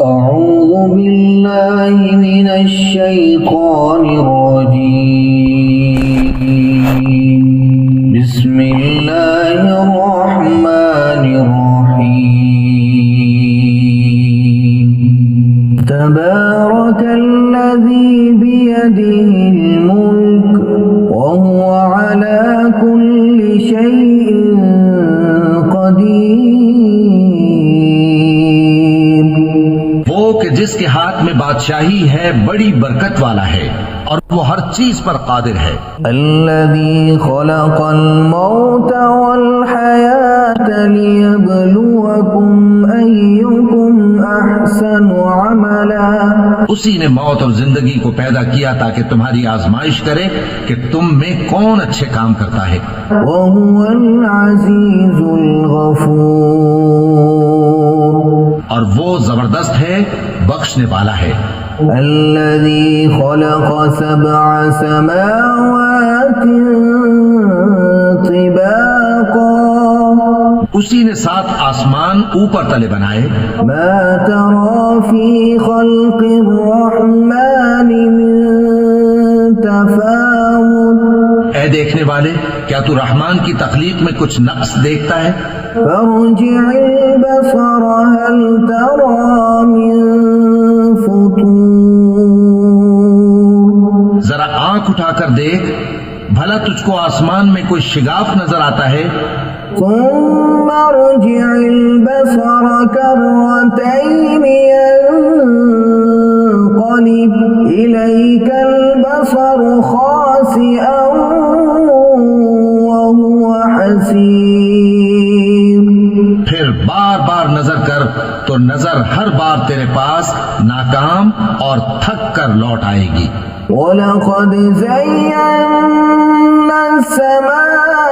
أعوذ بالله من الشيطان الرجيم. بسم الله الرحمن الرحيم. تبارك الذي بيده الملك وهو على كل شيء قدير. وہ کہ جس کے ہاتھ میں بادشاہی ہے بڑی برکت والا ہے اور وہ ہر چیز پر قادر ہے. الذي خلق الموت والحياة ليبلوكم أيكم أحسن عملا. اسی نے موت اور زندگی کو پیدا کیا تاکہ تمہاری آزمائش کرے کہ تم میں کون اچھے کام کرتا ہے. وهو العزيز الغفور. اور وہ زبردست ہے، بخشنے والا ہے. الذي خلق سبع سماوات طباقا. اسی نے 7 آسمان اوپر تلے بنائے. ما ترى في خلق الرحمن من تفاوت. اے دیکھنے والے، کیا تو رحمان کی تخلیق میں کچھ نقص دیکھتا ہے؟ فارجع البصر هل ترى من فطور. ذرا آنکھ اٹھا کر دیکھ، بھلا تجھ کو آسمان میں کوئی شگاف نظر آتا ہے؟ ثم ارجع البصر كرتين ينقلب إليك البصر خاسئا وهو حسير. پھر بار بار نظر کر تو نظر ہر بار تیرے پاس ناکام اور تھک کر لوٹ آئے گی. وَلَقَدْ زَيَّنَّا السَّمَاءَ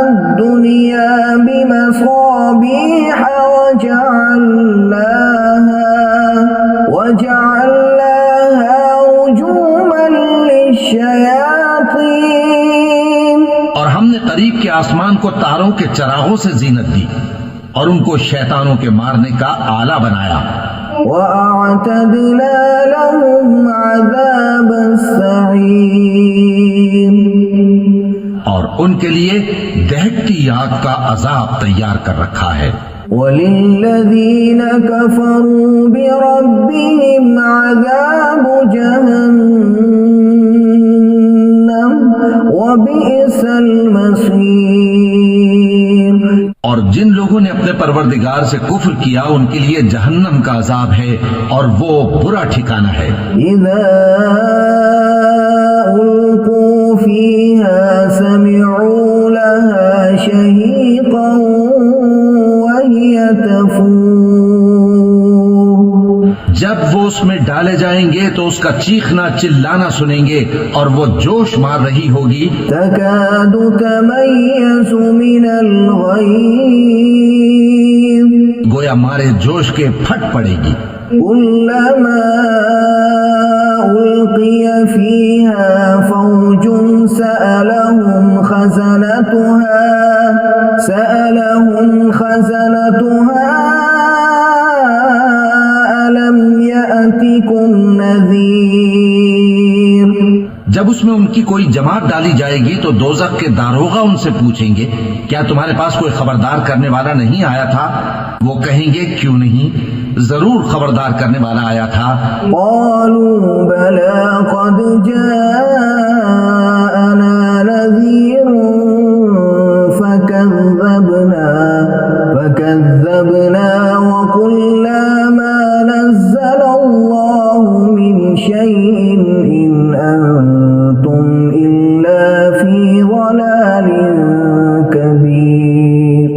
الدُّنْيَا بِمَصَابِيحَ وَجَعَلْنَاهَا رُجُومًا لِلشَّيَاطِينِ. اور ہم نے قریب کے آسمان کو تاروں کے چراغوں سے زینت دی اور ان کو شیطانوں کے مارنے کا آلہ بنایا. وَأَعْتَدْنَا لَهُمْ عَذَابَ السَّعِيرِ. اور ان کے لیے دہکتی آگ کا عذاب تیار کر رکھا ہے. وَلِلَّذِينَ كَفَرُوا بِرَبِّهِمْ عَذَابُ جَهَنَّمَ وَبِئْسَ الْمَصِيرُ. اور جن لوگوں نے اپنے پروردگار سے کفر کیا ان کے لیے جہنم کا عذاب ہے اور وہ برا ٹھکانہ ہے. إِذَا أُلْقُوا فِيهَا سَمِعُوا لَهَا شَهِيقًا وَهِيَ تَفُورُ. جب وہ اس میں ڈالے جائیں گے تو اس کا چیخنا چلانا سنیں گے اور وہ جوش مار رہی ہوگی. تَكَادُ تَمَيَّزُ مِنَ الْغَيْظِ. گویا مارے جوش کے پھٹ پڑے گی. كُلَّمَا أُلْقِيَ فِيهَا فَوْجٌ سَأَلَهُمْ خَزَنَتُهَا أَلَمْ يَأْتِكُمْ نَذِيرٌ. جب اس میں ان کی کوئی جماعت ڈالی جائے گی تو دوزخ کے داروغہ ان سے پوچھیں گے کیا تمہارے پاس کوئی خبردار کرنے والا نہیں آیا تھا؟ وہ کہیں گے کیوں نہیں، ضرور خبردار کرنے والا آیا تھا. قالوا بلى قد جاءنا نذير فكذبنا وقلنا ما نزل الله من شيء إن أنتم إلا في ضلال كبير.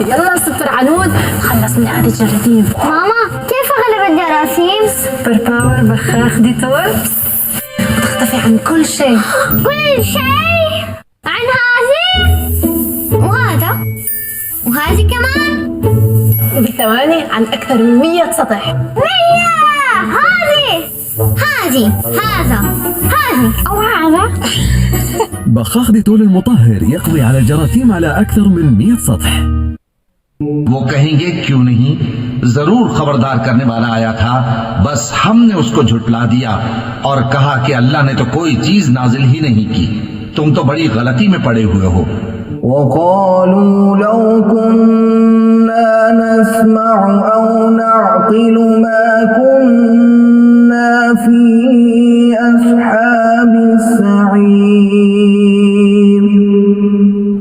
يلا ست عنود خلص من هذه الجراثيم. ماما كيف أغلب الجراثيم؟ سوبر باور بخاخ ديتول تختفي عن كل شيء. كل شيء عن هذه وهذا وهذه كمان بالثواني عن أكثر من 100 سطح. 100. هذه أو هذا. بخاخ ديتول المطهر يقضي على الجراثيم على أكثر من 100 سطح. وہ کہیں گے کیوں نہیں، ضرور خبردار کرنے والا آیا تھا، بس ہم نے اس کو جھٹلا دیا اور کہا کہ اللہ نے تو کوئی چیز نازل ہی نہیں کی، تم تو بڑی غلطی میں پڑے ہوئے ہو۔ وقالوا لو كنا نسمع أو نعقل ما كنا في أصحاب السعير۔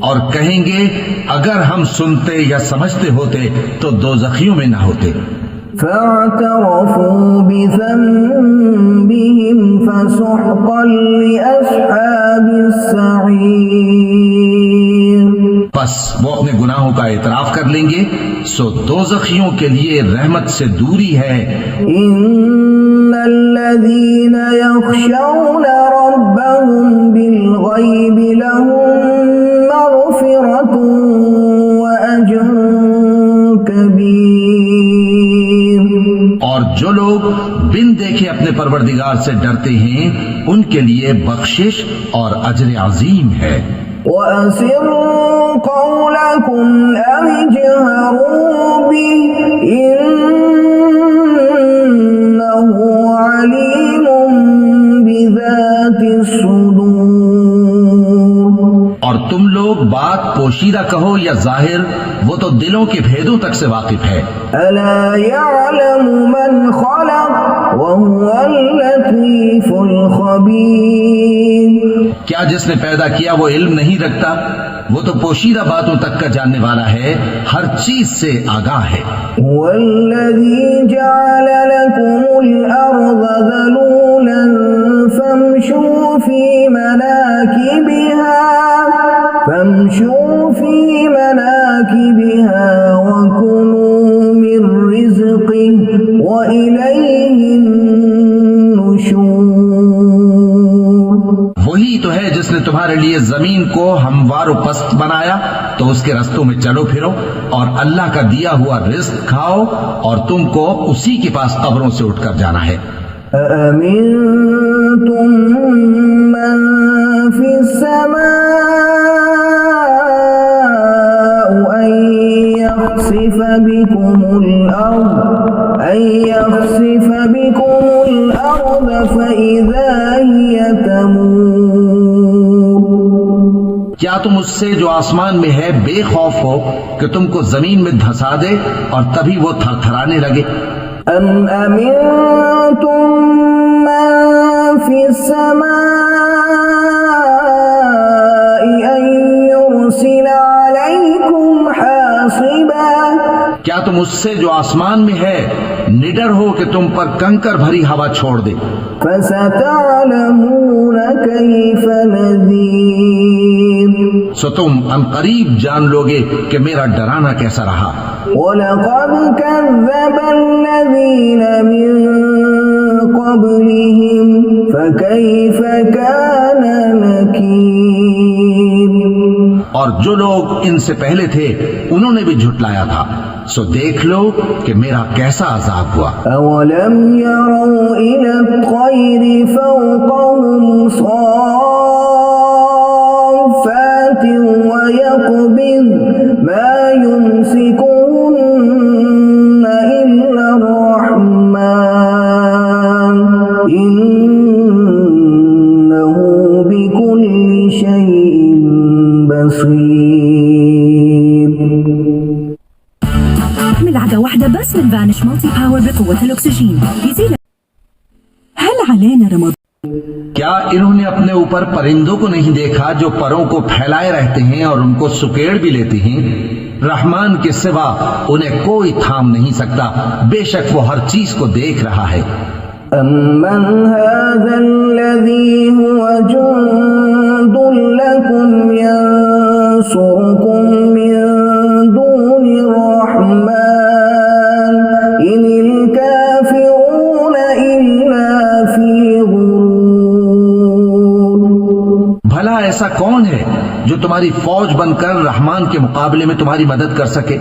اور کہیں گے اگر ہم سنتے یا سمجھتے ہوتے تو دوزخیوں میں نہ ہوتے۔ فاعترفوا بذنبهم فسحقا لأصحاب السعير۔ بس وہ اپنے گناہوں کا اعتراف کر لیں گے، سو دوزخیوں کے لیے رحمت سے دوری ہے۔ إن الذين يخشون ربهم بالغيب لهم مغفرة وأجر كبير۔ اور جو لوگ بن دیکھے اپنے پروردگار سے ڈرتے ہیں ان کے لیے بخشش اور اجر عظیم ہے۔ وأسروا قولكم أو اجهروا به إنه عليم بذات الصدور۔ اور تم لوگ بات پوشیدہ کہو یا ظاہر، وہ تو دلوں کے بھیدوں تک سے واقف ہے۔ ألا يعلم من خلق وهو اللطيف الخبير۔ کیا جس نے پیدا کیا وہ علم نہیں رکھتا؟ وہ تو پوشیدہ باتوں تک کا جاننے والا ہے، ہر چیز سے آگاہ ہے۔ هو الذي جعل لكم الأرض ذلولا فامشوا في مناكبها وكلوا من رزقه وإليه النشور۔ وہی تو ہے جس نے تمہارے لیے زمین کو ہموار و پست بنایا، تو اس کے رستوں میں چلو پھرو اور اللہ کا دیا ہوا رزق کھاؤ، اور تم کو اسی کے پاس قبروں سے اٹھ کر جانا ہے۔ أأمنتم من في السماء أن يخسف بكم الأرض فإذا هي تمور۔ کیا تم اس سے جو آسمان میں ہے بے خوف ہو کہ تم کو زمین میں دھسا دے اور تبھی وہ تھر تھرانے لگے؟ أم أمنتم من في السماء أن يرسل عليكم حاصبا۔ کیا تم اس سے جو آسمان میں ہے نڈر ہو کہ تم پر کنکر بھری ہوا چھوڑ دے؟ فستعلمون كيف نذير۔ سو تم ان قریب جان لوگے کہ میرا ڈرانا کیسا رہا۔ وَلَقَدْ كَذَّبَ الَّذِينَ مِن قَبْلِهِمْ فَكَيْفَ كَانَ نَكِيرِ۔ اور جو لوگ ان سے پہلے تھے انہوں نے بھی جھٹلایا تھا، سو دیکھ لو کہ میرا کیسا عذاب ہوا۔ أَوَلَمْ يَرَوْا إِلَى الطَّيْرِ فَوْقَهُمْ صَافَّاتٍ وَيَقْبِضْنَ مَا يُمْسِكُهُنَّ إِلَّا الرَّحْمَنُ إِنَّهُ بِكُلِّ شَيْءٍ بَصِيرٌ۔ ملعقة واحدة بس من فانش مالتي باور بقوة الأكسجين يزيل. هل علينا رمضان؟ کیا انہوں نے اپنے اوپر پرندوں کو نہیں دیکھا جو پروں کو پھیلائے رہتے ہیں اور ان کو سکیڑ بھی لیتے ہیں؟ رحمان کے سوا انہیں کوئی تھام نہیں سکتا، بے شک وہ ہر چیز کو دیکھ رہا ہے۔ أَمَّنْ هَذَا الَّذِي هُوَ جُندٌ لَكُمْ يَنصُرُكُم مِّن دُونِ الرَّحْمَنِ إِنِ الْكَافِرُونَ إِلَّا فِي غُرُورٍ۔ بھلا ایسا کون ہے جو تمہاری فوج بن کر رحمان کے مقابلے میں تمہاری مدد کر سکے؟